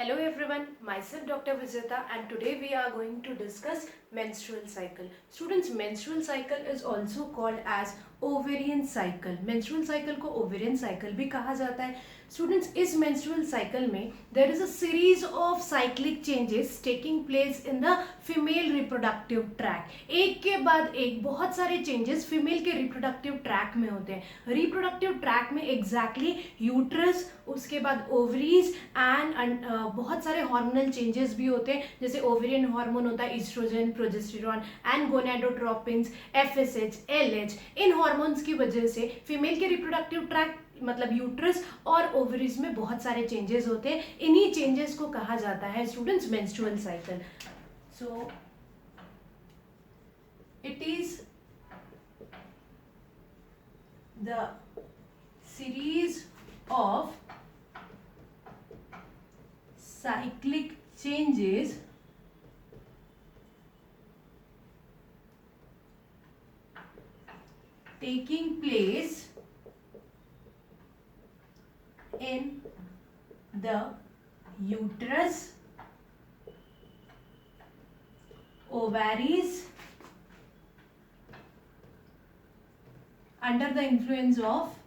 Hello everyone, myself Dr. Vijeta and today we are going to discuss menstrual cycle. Students, menstrual cycle is also called as ovarian cycle. Menstrual cycle को ovarian cycle भी कहा जाता है. Students, इस menstrual cycle में there is a series of cyclic changes taking place in the female reproductive tract. एक के बाद एक बहुत सारे changes female के reproductive tract में होते हैं. Reproductive tract में exactly uterus, उसके बाद ovaries and बहुत सारे हार्मोनल चेंजेस भी होते हैं, जैसे ओवेरियन हार्मोन होता है oestrogen, progesterone and gonadotropins, FSH, LH. इन हार्मोन्स की वजह से फीमेल के रिप्रोडक्टिव ट्रैक्ट मतलब यूट्रस और ओवरीज में बहुत सारे चेंजेस होते हैं. इन्हीं चेंजेस को कहा जाता है students menstrual cycle. So it is the series of cyclic changes taking place in the uterus, ovaries under the influence of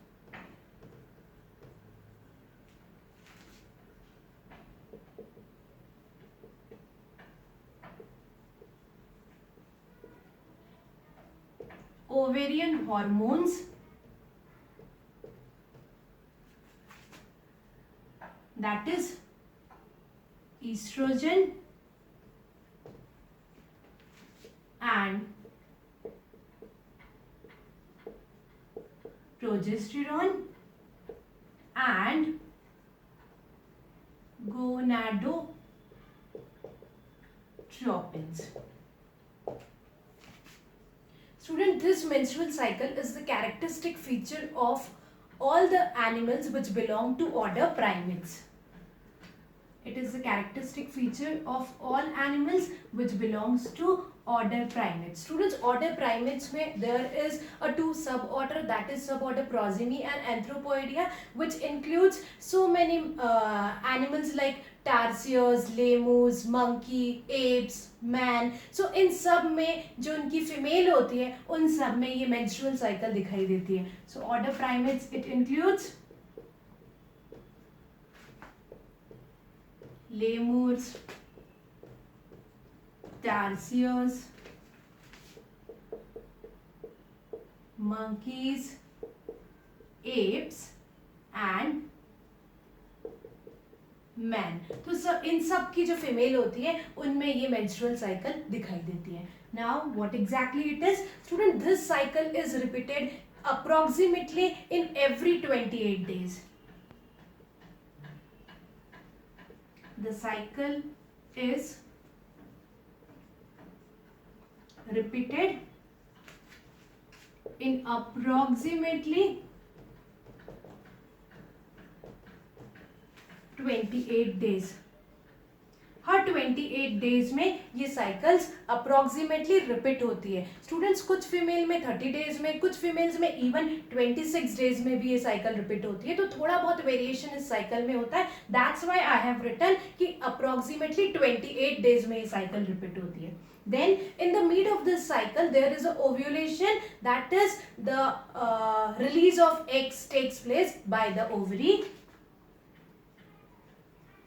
ovarian hormones that is estrogen and progesterone and gonadotropins. Student, this menstrual cycle is the characteristic feature of all the animals which belong to order primates. It is the characteristic feature of all animals which belongs to order primates. Students, order primates में there is a two suborder, that is suborder Prosimy and Anthropoidea, which includes so many animals like tarsiers, lemurs, monkey, apes, man. So इन सब में जो उनकी female होती है उन सब में ये menstrual cycle दिखाई देती है. So order primates it includes lemurs, tarsiers, monkeys, apes and man. तो सब इन सब की जो फीमेल होती है उनमें ये मेंस्ट्रुअल साइकिल दिखाई देती है. Now what exactly it is? Student, this cycle is repeated approximately in every 28 days. The cycle is repeated in approximately 28 days. Her 28 days में ये साइकिल्स अप्रोक्सीमेटली रिपीट होती है. स्टूडेंट्स, कुछ फीमेल में 30 डेज में, कुछ फीमेल्स में इवन 26 डेज में भी ये साइकिल रिपीट होती है. तो थोड़ा बहुत वेरिएशन इस साइकिल में होता है. That's why I have written कि अप्रोक्सीमेटली 28 डेज में ये साइकिल रिपीट होती है. Then in the mid of this cycle there is a ovulation, that is the release of eggs takes place by the ovary.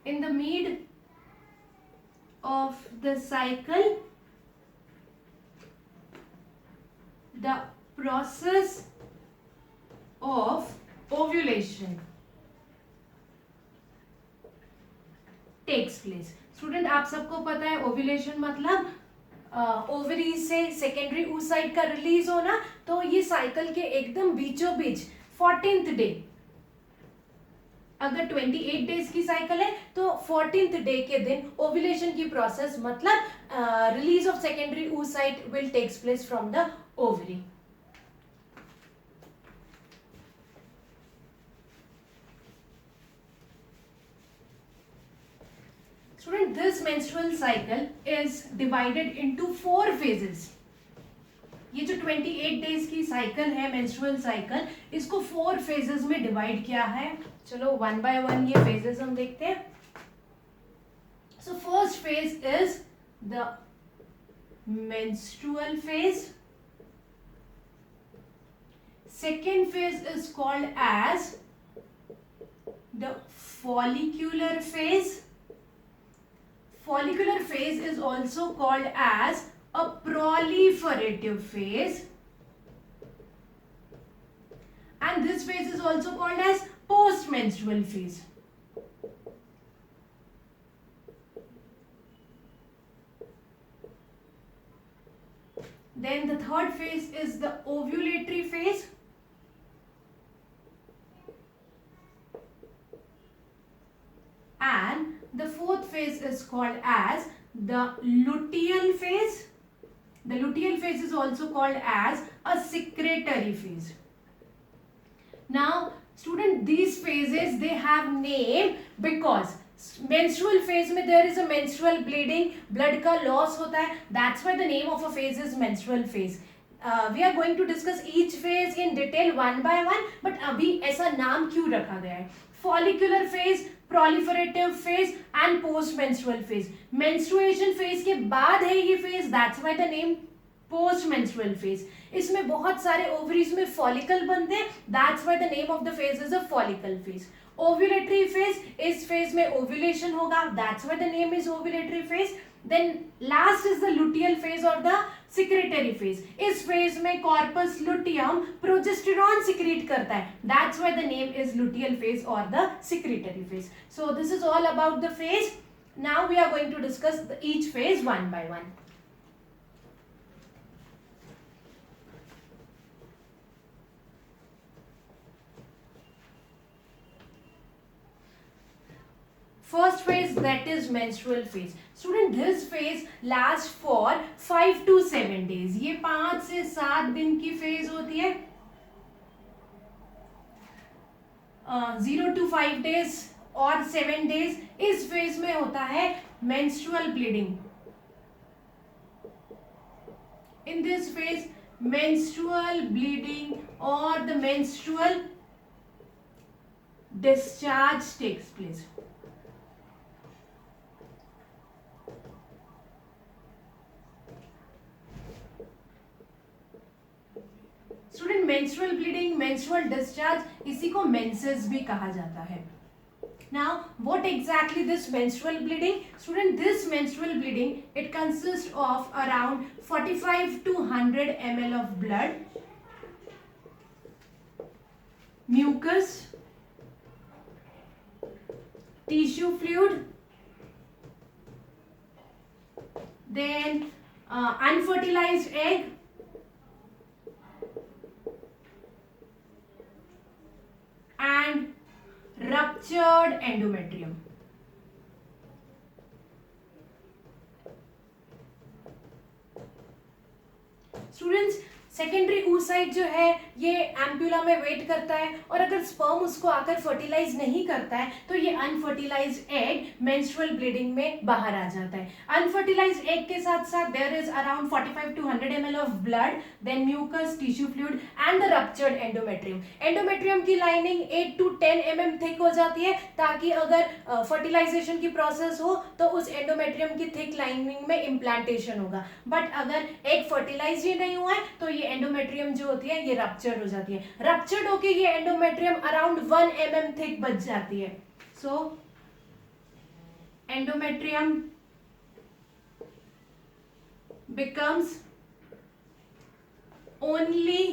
In the mid of the cycle, the process of ovulation takes place. Student, आप सबको पता है ovulation मतलब ovary से secondary oocyte का release होना. तो ये साइकिल के एकदम बीचों बीच 14th डे, अगर 28 डेज की साइकिल है तो 14th डे के दिन ओव्यूलेशन की प्रोसेस मतलब release of secondary oocyte will takes place from the ovary. Student, this menstrual cycle is divided into 4 phases. ये जो 28 डेज की साइकिल है मेंस्ट्रुअल साइकिल, इसको 4 फेजेस में डिवाइड किया है. चलो वन बाय वन ये फेजेस हम देखते हैं. So first phase is the menstrual phase. Second phase is called as the follicular phase. Follicular phase is also called as a proliferative phase, and this phase is also called as postmenstrual phase. Then the third phase is the ovulatory phase. And the fourth phase is called as the luteal phase. The luteal phase is also called as a secretory phase. Now, student, these phases, they have name because menstrual phase में there is a menstrual bleeding, blood का loss होता है. That's why the name of a phase is menstrual phase. We are going to discuss each phase in detail one by one, but अभी ऐसा नाम क्यों रखा गया है? Follicular phase, proliferative phase and postmenstrual phase. Menstruation phase के बाद है ये phase. That's why the name postmenstrual phase. इसमें बहुत सारे ovaries में follicle बनते हैं. That's why the name of the phase is a follicle phase. Ovulatory phase, इस phase में ovulation होगा. That's why the name is ovulatory phase. Then last is the luteal phase or the secretory phase. इस phase में corpus luteum progesterone secrete करता है. That's why the name is luteal phase or the secretory phase. So this is all about the phase. Now we are going to discuss each phase one by one. First phase, that is menstrual phase. Student, this phase lasts for 5 to 7 days. ये 5 से 7 दिन की phase होती है. 0 to 5 days और 7 days इस phase में होता है menstrual bleeding. In this phase, menstrual bleeding or the menstrual discharge takes place. Student, menstrual bleeding, menstrual discharge, इसी को मेंसेस भी कहा जाता है. Now, what exactly this menstrual bleeding? Student, this menstrual bleeding, it consists of around 45 to 100 ml of blood, mucus, tissue fluid, then unfertilized egg, and ruptured endometrium. Students, secondary oocyte जो है ये ampulla में wait करता है, और अगर sperm उसको आकर फर्टिलाइज नहीं करता है तो ये अनफर्टिलाइज्ड एग मेंस्ट्रुअल ब्लीडिंग में बाहर आ जाता है. अनफर्टिलाइज्ड एग के साथ साथ there is around 45 to 100 ml of blood, then mucus, tissue fluid and the ruptured endometrium. Endometrium की लाइनिंग 8 to 10 mm थिक हो जाती है, ताकि अगर फर्टिलाइजेशन की प्रोसेस हो तो उस एंडोमेट्रियम की थिक लाइनिंग में इम्प्लांटेशन होगा. बट अगर एग फर्टिलाइज ही नहीं हुआ है तो ये एंडोमेट्रियम जो होती है ये रप्चर्ड हो जाती है. रप्चर्ड होके ये एंडोमेट्रियम अराउंड 1 mm थिक बच जाती है. So endometrium becomes only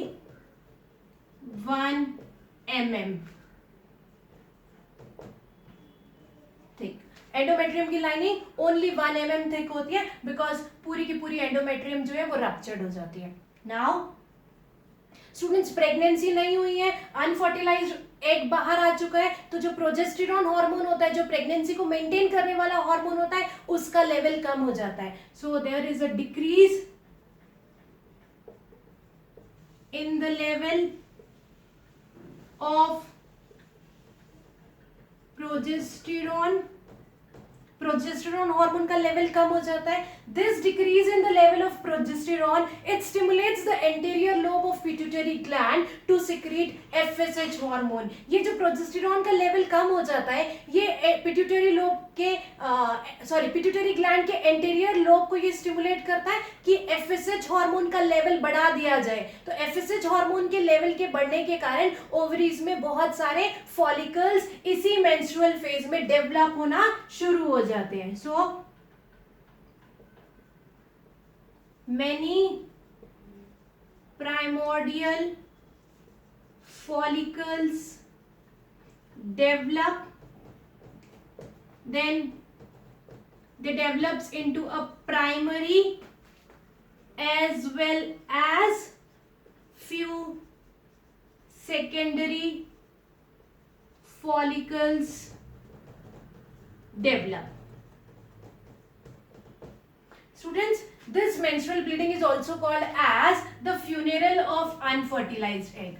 1 mm thick. Endometrium की लाइनिंग ओनली 1 mm थिक होती है, बिकॉज पूरी की पूरी एंडोमेट्रियम जो है वो रप्चर्ड हो जाती है. नाउ स्टूडेंट्स, प्रेगनेंसी नहीं हुई है, अनफर्टिलाइज्ड एग बाहर आ चुका है, तो जो प्रोजेस्टेरॉन हार्मोन होता है, जो प्रेगनेंसी को मेंटेन करने वाला हार्मोन होता है, उसका लेवल कम हो जाता है. So there is a decrease in the level of progesterone. Progesterone hormone का लेवल कम हो जाता है. This decrease in the level of progesterone it stimulates the anterior lobe of pituitary gland to secrete FSH hormone. ये जो progesterone का level कम हो जाता है ये पिट्यूटरी लोब के पिट्यूटरी ग्लैंड के एंटीरियर लोब को ये स्टिमुलेट करता है कि एफएसएच हार्मोन का लेवल बढ़ा दिया जाए. तो एफएसएच हार्मोन के लेवल के बढ़ने के कारण ओवरीज में बहुत सारे फॉलिकल्स इसी मेंस्ट्रुअल फेज में डेवलप होना शुरू हो जाते हैं. सो many primordial follicles develop, then they develops into a primary as well as few secondary follicles develop. Students, this menstrual bleeding is also called as the funeral of unfertilized egg.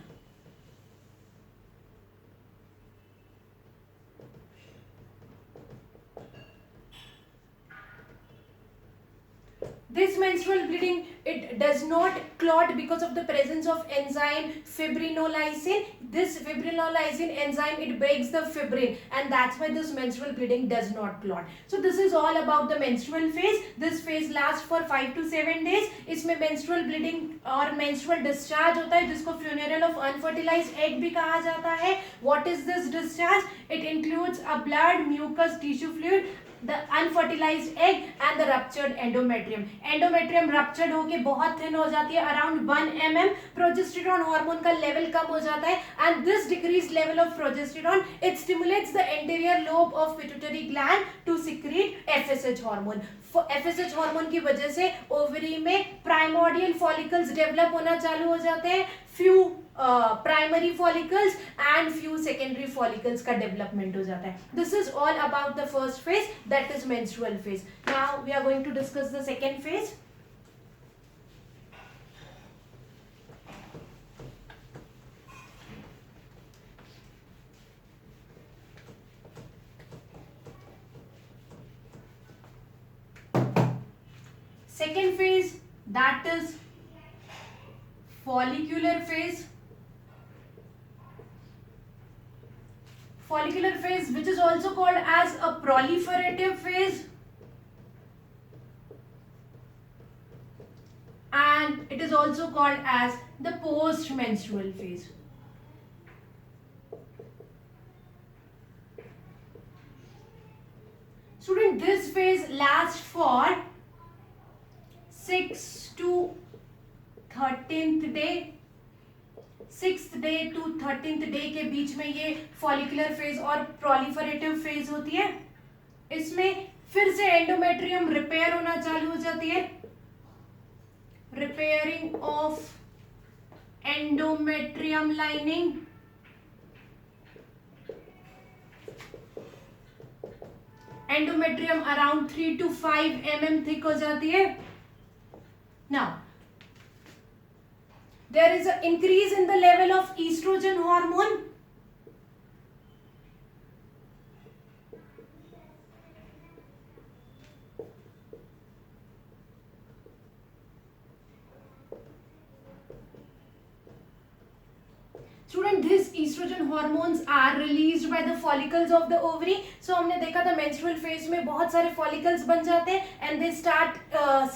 This menstrual bleeding, it does not clot because of the presence of enzyme fibrinolysin. This fibrinolysin enzyme, it breaks the fibrin, and that's why this menstrual bleeding does not clot. So this is all about the menstrual phase. This phase lasts for 5 to 7 days. इसमें menstrual bleeding और menstrual discharge होता है जिसको funeral of unfertilized egg भी कहा जाता है. What is this discharge? It includes a blood, mucus, tissue fluid, the unfertilized egg and the ruptured endometrium. Endometrium ruptured होके बहुत thin हो जाती है, around 1 mm. progesterone hormone का level कम हो जाता है, and this decreased level of progesterone it stimulates the anterior lobe of pituitary gland to secrete FSH hormone. FSH hormone की वजह से ओवरी में प्राइमोर्डियल फॉलिकल्स डेवलप होना चालू हो जाते हैं. Few primary follicles and few secondary follicles का डेवलपमेंट हो जाता है. This is all about the first phase, that is menstrual phase. Now we are going to discuss the second phase. Second phase, that is follicular phase. Follicular phase, which is also called as a proliferative phase, and it is also called as the post-menstrual phase. Student, this phase lasts for 6th to 13th day. 6th day टू 13th day के बीच में ये follicular phase और proliferative phase होती है. इसमें फिर से एंडोमेट्रियम रिपेयर होना चालू हो जाती है. Repairing of endometrium lining. Endometrium around 3 to 5 mm thick हो जाती है. Now, there is an increase in the level of estrogen hormone. Student, these estrogen hormones are released by the follicles of the ovary. So हमने देखा था menstrual phase में बहुत सारे follicles बन जाते हैं and they start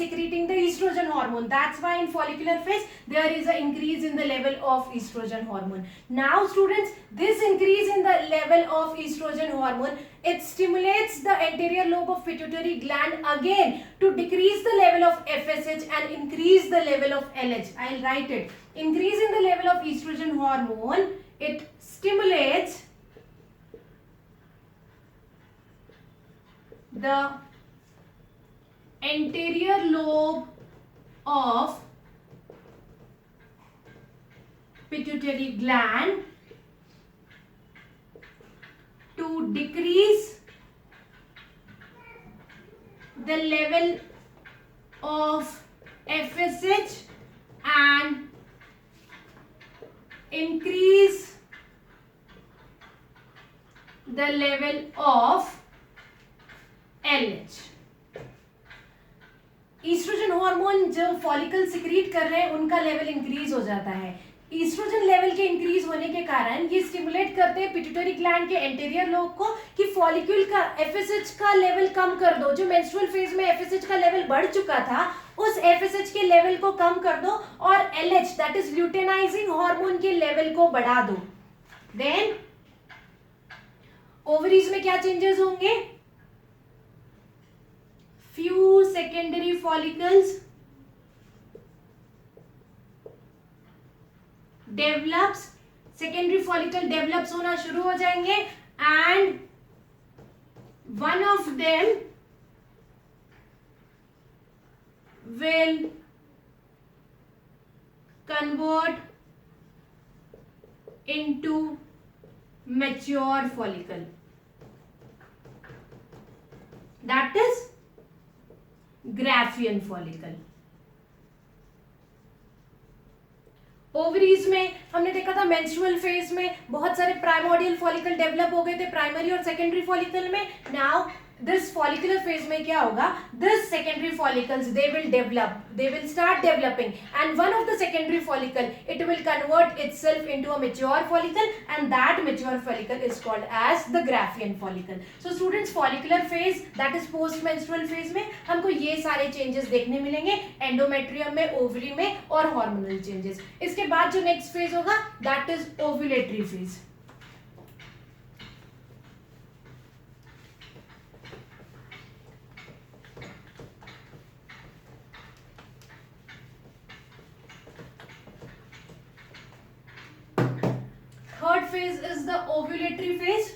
secreting the estrogen hormone. That's why in follicular phase there is an increase in the level of estrogen hormone. Now students, this increase in the level of estrogen hormone it stimulates the anterior lobe of pituitary gland again to decrease the level of FSH and increase the level of LH. I'll write it. Increase in the level of estrogen hormone, it stimulates the anterior lobe of pituitary gland to decrease the level of FSH and increase the level of LH। Oestrogen hormone जो follicle secrete कर रहे हैं उनका level increase हो जाता है। Oestrogen level के increase होने के कारण ये स्टिमुलेट करते हैं पिट्यूटरी ग्लैंड के एंटीरियर लोब को कि फॉलिक्यूल का एफएसएच का लेवल कम कर दो। जो मेंस्ट्रुअल फेज में एफएसएच का लेवल बढ़ चुका था उस एफएसएच के लेवल को कम कर दो और LH that is luteinising hormone के लेवल को बढ़ा दो। देन ओवरीज में क्या चेंजेस होंगे? few secondary follicles develops, secondary follicle develops होना शुरू हो जाएंगे and one of them will convert into mature follicle, that is Graafian follicle. Ovaries में हमने देखा था मेंस्ट्रुअल फेज में बहुत सारे प्राइमोर्डियल फॉलिकल डेवलप हो गए थे प्राइमरी और सेकेंडरी फॉलिकल में। नाउ दिस फॉलिकुलर फेज में क्या होगा? This secondary follicles they will develop, they will start developing and one of the secondary follicle it will convert itself into a mature follicle and that mature follicle is called as the Graafian follicle. So students follicular phase that is post menstrual phase में हमको ये सारे changes देखने मिलेंगे endometrium में, ovary में और hormonal changes. इसके बाद जो नेक्स्ट फेज होगा that is ovulatory phase. Third phase is the ovulatory phase.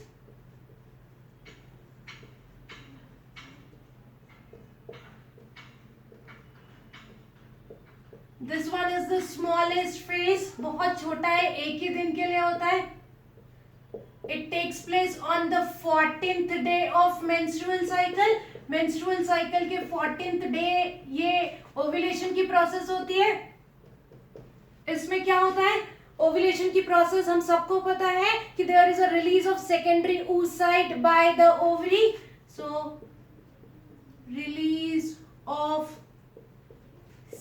This one is the smallest phase. बहुत छोटा है, एक ही दिन के लिए होता है। It takes place on the 14th day of menstrual cycle. Menstrual cycle के 14th day ये ovulation की प्रोसेस होती है। इसमें क्या होता है? ओव्यूलेशन की प्रोसेस हम सबको पता है कि there is a release of secondary oocyte by the ovary. So release of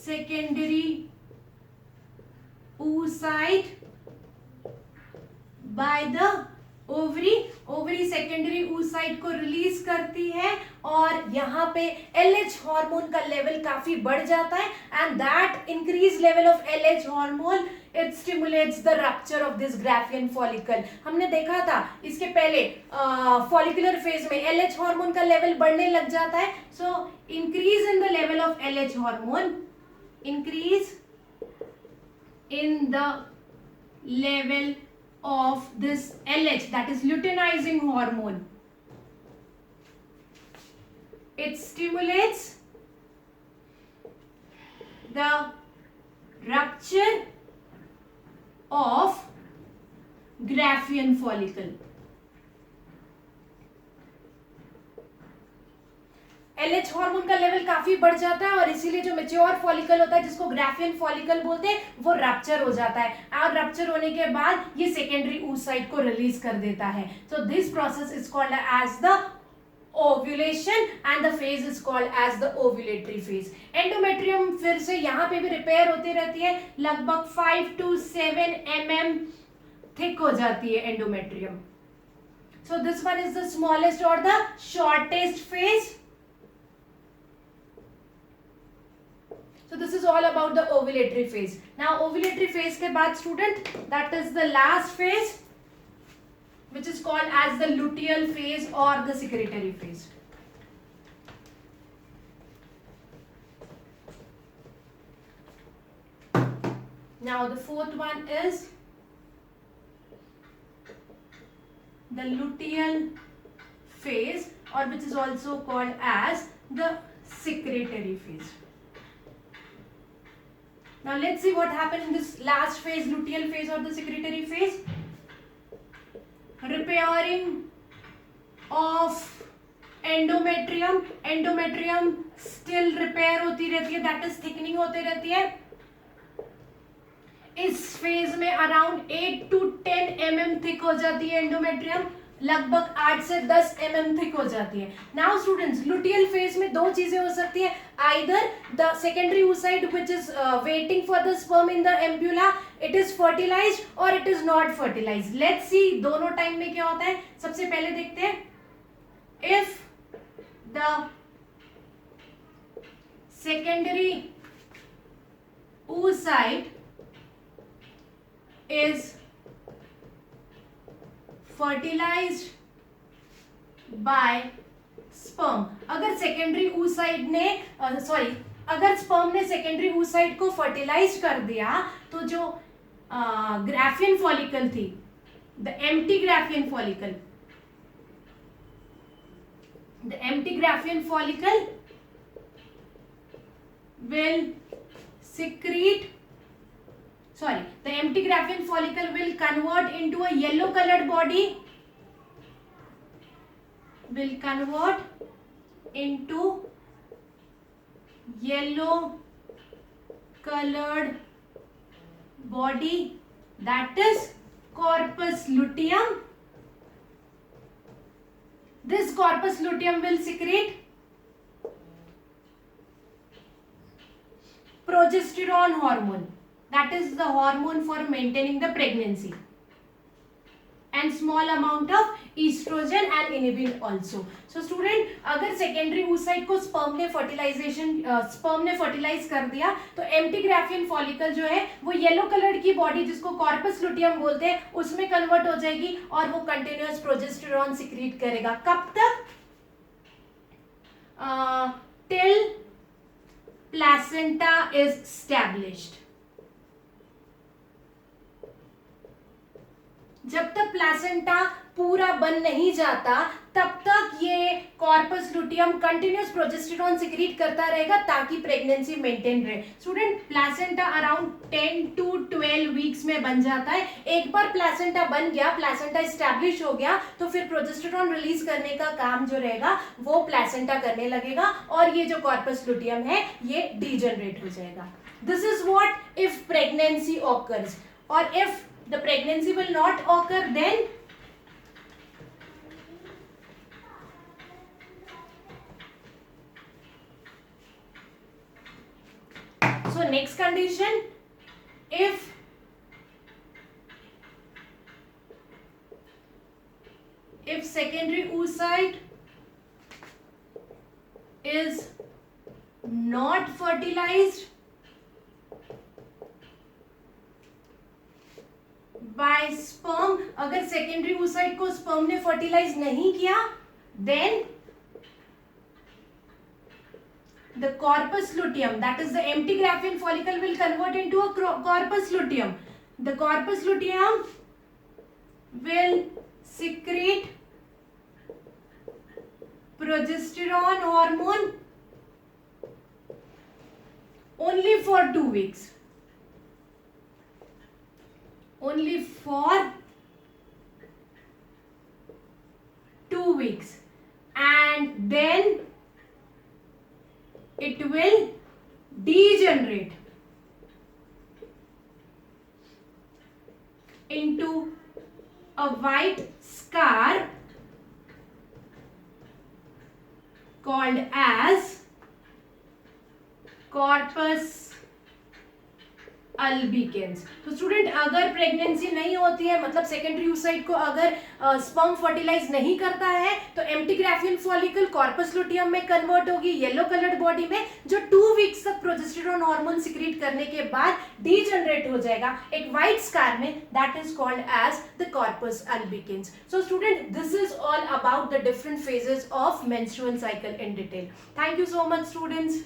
secondary oocyte by the ovary. Ovary secondary oocyte को रिलीज करती है और यहाँ पे LH हार्मोन का लेवल काफी बढ़ जाता है and that increase level of LH hormone it stimulates the rupture of this Graafian follicle। हमने देखा था इसके पहले follicular phase में LH हार्मोन का लेवल बढ़ने लग जाता है। so increase in the level of LH hormone, increase in the level of this LH that is luteinizing hormone, it stimulates the rupture of Graafian follicle। LH hormone का level काफी बढ़ जाता है और इसीलिए जो मैच्योर फॉलिकल होता है जिसको ग्राफियन फॉलिकल बोलते हैं वो रप्चर हो जाता है और रप्चर होने के बाद ये सेकेंडरी oocyte को रिलीज कर देता है। So this process is called as the ovulation and the phase is called as the ovulatory phase। endometrium फिर से यहाँ पे भी रिपेयर होती रहती है, लगभग 5 to 7 mm थिक हो जाती है endometrium। so this one is the smallest or the shortest phase। so this is all about the ovulatory phase। now ovulatory phase के बाद student that is the last phase which is called as the luteal phase or the secretory phase। now the fourth one is the luteal phase or which is also called as the secretory phase। now let's see what happened in this last phase, luteal phase or the secretory phase। repairing of endometrium, endometrium still repair होती रहती है, that is thickening होती रहती है। इस phase में around 8 to 10 mm thick हो जाती है एंडोमेट्रियम, लगभग 8 से 10 mm थिक हो जाती है. नाउ स्टूडेंट्स, लुटियल फेज में दो चीजें हो सकती है. Either the secondary oocyte which is waiting for the sperm in the ampulla, it is fertilized or it is not fertilized. Let's see दोनों टाइम में क्या होता है. सबसे पहले देखते हैं. If the secondary oocyte is fertilized by sperm, अगर सेकेंडरी oocyte ने अगर स्पर्म ने सेकेंडरी oocyte को फर्टिलाइज कर दिया तो जो ग्राफियन फॉलिकल थी, the empty Graafian follicle, the empty Graafian follicle will secrete, the empty Graafian follicle will convert into a yellow colored body, will convert into yellow colored body, that is corpus luteum. This corpus luteum will secrete progesterone hormone, that is the hormone for maintaining the pregnancy, and small amount of estrogen and inhibin also. So student, अगर secondary oocyte को sperm ने fertilize कर दिया तो empty Graafian follicle जो है वो yellow colored की body जिसको corpus luteum बोलते हैं उसमें convert हो जाएगी और वो continuous progesterone secrete करेगा. कब तक? Till placenta is established. जब तक प्लासेंटा पूरा बन नहीं जाता तब तक ये corpus luteum continuous progesterone secrete करता रहेगा ताकि प्रेगनेंसी मेंटेन रहे. Student, placenta around 10 to 12 weeks में बन जाता है. एक बार प्लासेंटा बन गया, प्लासेंटा एस्टैब्लिश हो गया तो फिर प्रोजेस्टेरोन रिलीज करने का काम जो रहेगा वो प्लासेंटा करने लगेगा और ये जो कॉर्पस लुटियम है ये डीजनरेट हो जाएगा. This is what if pregnancy occurs, और if the pregnancy will not occur, then so next condition, if secondary oocyte is not fertilized by sperm, अगर सेकेंडरी oocyte को sperm ने fertilize नहीं किया, then the corpus luteum, that is the empty Graafian follicle, will convert into a corpus luteum. The corpus luteum will secrete progesterone hormone only for 2 weeks. Only for 2 weeks, and then it will degenerate into a white scar called as corpus अल्बिकेंस. तो student, अगर pregnancy नहीं होती है, मतलब secondary oocyte को अगर sperm fertilise नहीं करता है तो empty Graafian follicle corpus luteum में कन्वर्ट होगी येलो कलर्ड बॉडी में, जो 2 वीक्स तक प्रोजेस्टेरोन हार्मोन सिक्रीट करने के बाद डीजनरेट हो जाएगा एक व्हाइट स्कार में, that is called as the corpus albicans. So student, this is all about the different phases of menstrual cycle in detail. Thank you so much students.